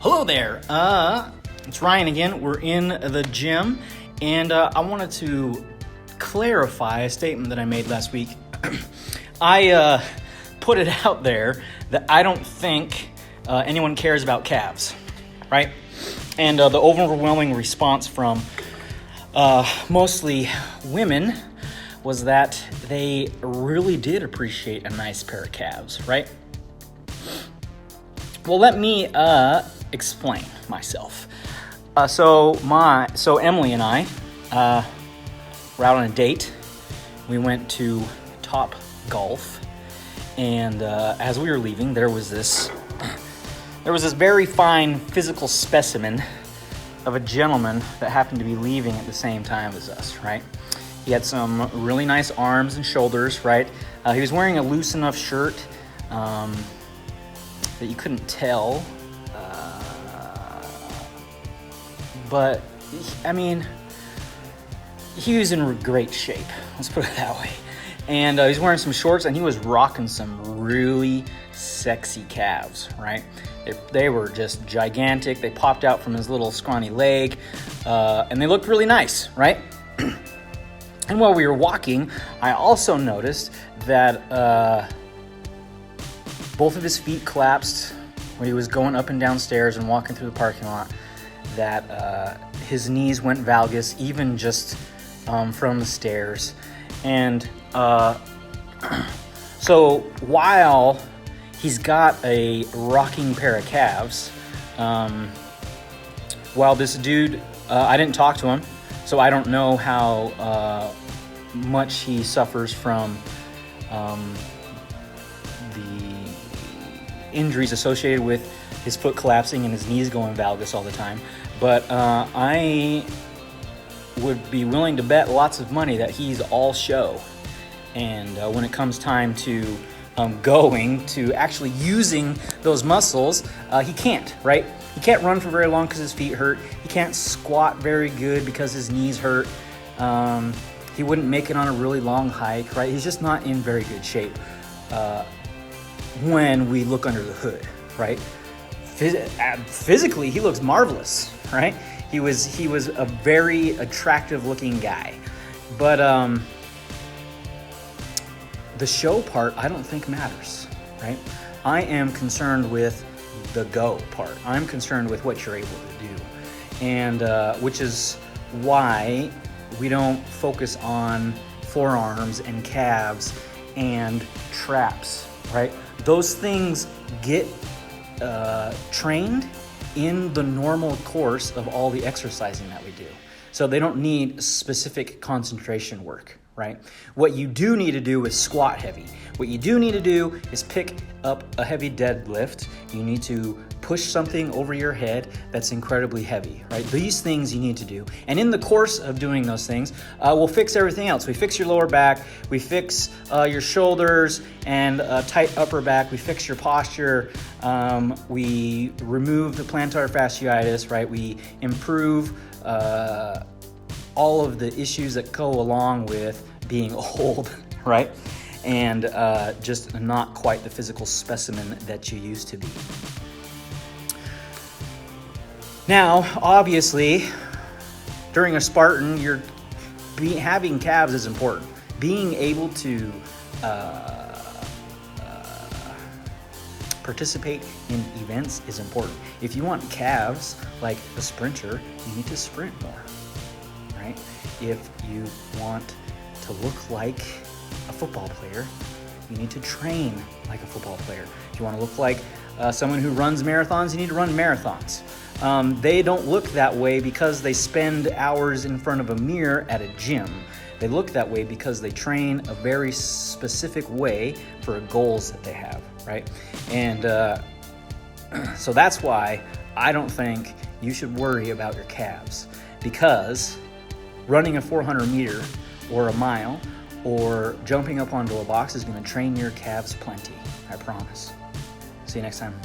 Hello there. It's Ryan again. We're in the gym, and I wanted to clarify a statement that I made last week. I put it out there that I don't think anyone cares about calves, right? And the overwhelming response from mostly women was that they really did appreciate a nice pair of calves, right? Well, let me explain myself. So Emily and I were out on a date. We went to Top Golf, and as we were leaving, there was this very fine physical specimen of a gentleman that happened to be leaving at the same time as us, right? He had some really nice arms and shoulders, right? He was wearing a loose enough shirt that you couldn't tell. But, I mean, he was in great shape. Let's put it that way. And he was wearing some shorts, and he was rocking some really sexy calves, right? They were just gigantic. They popped out from his little scrawny leg, and they looked really nice, right? And while we were walking, I also noticed that both of his feet collapsed when he was going up and down stairs and walking through the parking lot, that his knees went valgus even just from the stairs. And so while he's got a rocking pair of calves, while this dude, I didn't talk to him, so I don't know how much he suffers from the injuries associated with his foot collapsing and his knees going valgus all the time. But I would be willing to bet lots of money that he's all show. And when it comes time to going to actually using those muscles, he can't, right? He can't run for very long because his feet hurt. He can't squat very good because his knees hurt. He wouldn't make it on a really long hike, right? He's just not in very good shape when we look under the hood, right? Physically, he looks marvelous, right? He was a very attractive looking guy. But the show part, I don't think matters, right? I am concerned with the go part. I'm concerned with what you're able to do. And which is why we don't focus on forearms and calves and traps, right? Those things get trained in the normal course of all the exercising that we do. So they don't need specific concentration work, right? What you do need to do is squat heavy. What you do need to do is pick up a heavy deadlift. You need to push something over your head that's incredibly heavy, right? These things you need to do. And in the course of doing those things, we'll fix everything else. We fix your lower back, we fix your shoulders and tight upper back, we fix your posture, we remove the plantar fasciitis, right? We improve all of the issues that go along with being old, right? And just not quite the physical specimen that you used to be. Now, obviously, during a Spartan, having calves is important. Being able to participate in events is important. If you want calves like a sprinter, you need to sprint more, right? If you want to look like a football player, you need to train like a football player. If you want to look like someone who runs marathons, you need to run marathons. They don't look that way because they spend hours in front of a mirror at a gym. They look that way because they train a very specific way for goals that they have, right? And so that's why I don't think you should worry about your calves, because running a 400 meter or a mile or jumping up onto a box is going to train your calves plenty, I promise. See you next time.